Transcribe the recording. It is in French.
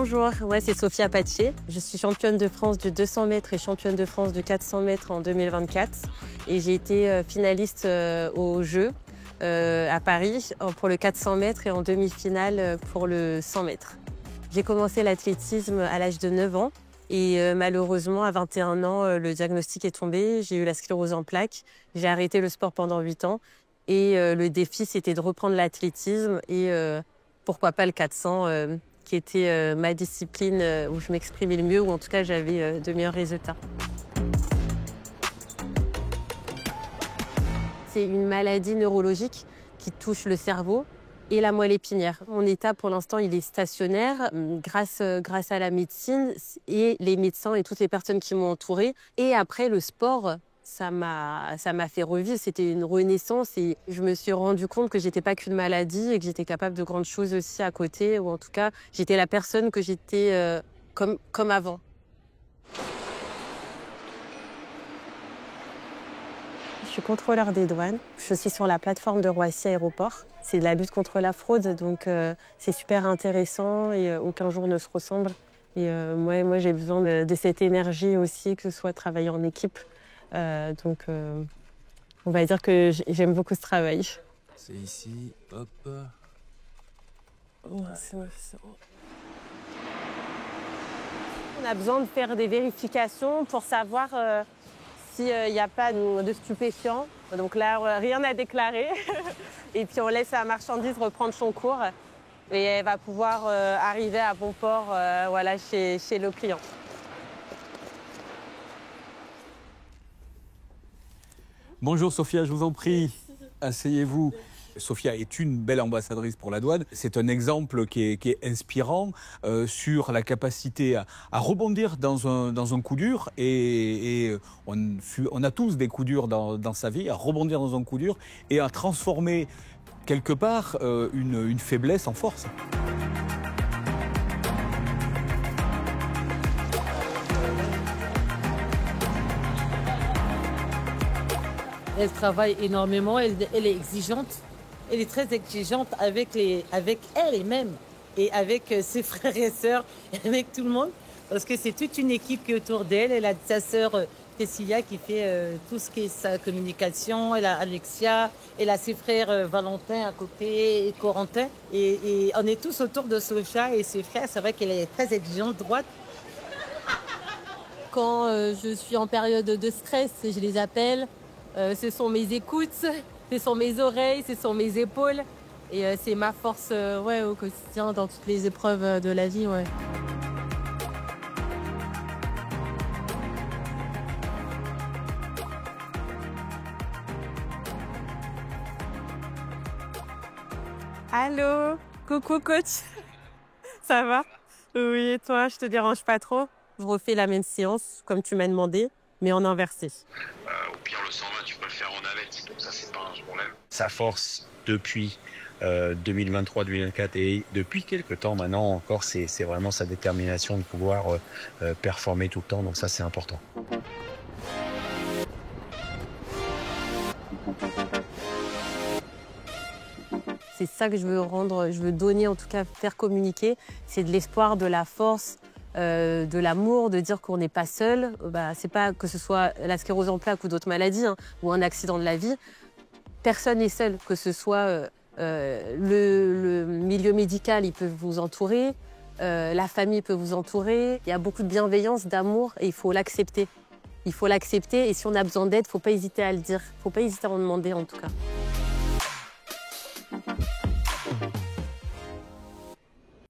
Bonjour, moi c'est Sophia Pattier. Je suis championne de France du 200 mètres et championne de France du 400 mètres en 2024. Et j'ai été finaliste aux Jeux à Paris pour le 400 mètres et en demi-finale pour le 100 mètres. J'ai commencé l'athlétisme à l'âge de 9 ans et malheureusement à 21 ans, le diagnostic est tombé. J'ai eu la sclérose en plaques. J'ai arrêté le sport pendant 8 ans et le défi c'était de reprendre l'athlétisme et pourquoi pas le 400 qui était ma discipline où je m'exprimais le mieux, ou en tout cas j'avais de meilleurs résultats. C'est une maladie neurologique qui touche le cerveau et la moelle épinière. Mon état pour l'instant il est stationnaire grâce à la médecine et les médecins et toutes les personnes qui m'ont entourée. Et après le sport, ça m'a fait revivre, c'était une renaissance et je me suis rendu compte que j'étais pas qu'une maladie et que j'étais capable de grandes choses aussi à côté, ou en tout cas, j'étais la personne que j'étais comme avant. Je suis contrôleur des douanes, je suis sur la plateforme de Roissy Aéroport. C'est de la lutte contre la fraude, donc c'est super intéressant et aucun jour ne se ressemble. Et moi j'ai besoin de cette énergie aussi, que ce soit travailler en équipe. Donc, on va dire que j'aime beaucoup ce travail. C'est ici, hop. Ouais, on a besoin de faire des vérifications pour savoir s'il n'y a pas de stupéfiants. Donc là, rien à déclarer. Et puis on laisse la marchandise reprendre son cours et elle va pouvoir arriver à bon port voilà, chez le client. Bonjour Sophia, je vous en prie, asseyez-vous. Sophia est une belle ambassadrice pour la douane. C'est un exemple qui est inspirant sur la capacité à rebondir dans un coup dur. Et on a tous des coups durs dans sa vie, à rebondir dans un coup dur et à transformer quelque part une faiblesse en force. Elle travaille énormément, elle est exigeante. Elle est très exigeante avec elle-même et avec ses frères et sœurs, avec tout le monde. Parce que c'est toute une équipe qui est autour d'elle. Elle a sa sœur Tessilia qui fait tout ce qui est sa communication. Elle a Alexia, elle a ses frères Valentin à côté et Corentin. Et on est tous autour de Sophia et ses frères. C'est vrai qu'elle est très exigeante, droite. Quand je suis en période de stress, je les appelle. Ce sont mes écoutes, ce sont mes oreilles, ce sont mes épaules. Et c'est ma force au quotidien, dans toutes les épreuves de la vie. Ouais. Allô, coucou coach. Ça va? Oui, et toi, je te dérange pas trop? Je refais la même séance, comme tu m'as demandé, mais en inversé. Au pire, le 120, tu peux le faire en navette, donc ça, c'est pas un problème. Sa force depuis 2023-2024 et depuis quelques temps maintenant encore, c'est vraiment sa détermination de pouvoir performer tout le temps, donc ça, c'est important. C'est ça que je veux donner, en tout cas faire communiquer. C'est de l'espoir, de la force, de l'amour, de dire qu'on n'est pas seul. C'est pas que ce soit la sclérose en plaques ou d'autres maladies ou un accident de la vie. Personne n'est seul, que ce soit le milieu médical, il peut vous entourer, la famille peut vous entourer. Il y a beaucoup de bienveillance, d'amour et il faut l'accepter. Il faut l'accepter et si on a besoin d'aide, il ne faut pas hésiter à le dire. Il ne faut pas hésiter à en demander en tout cas.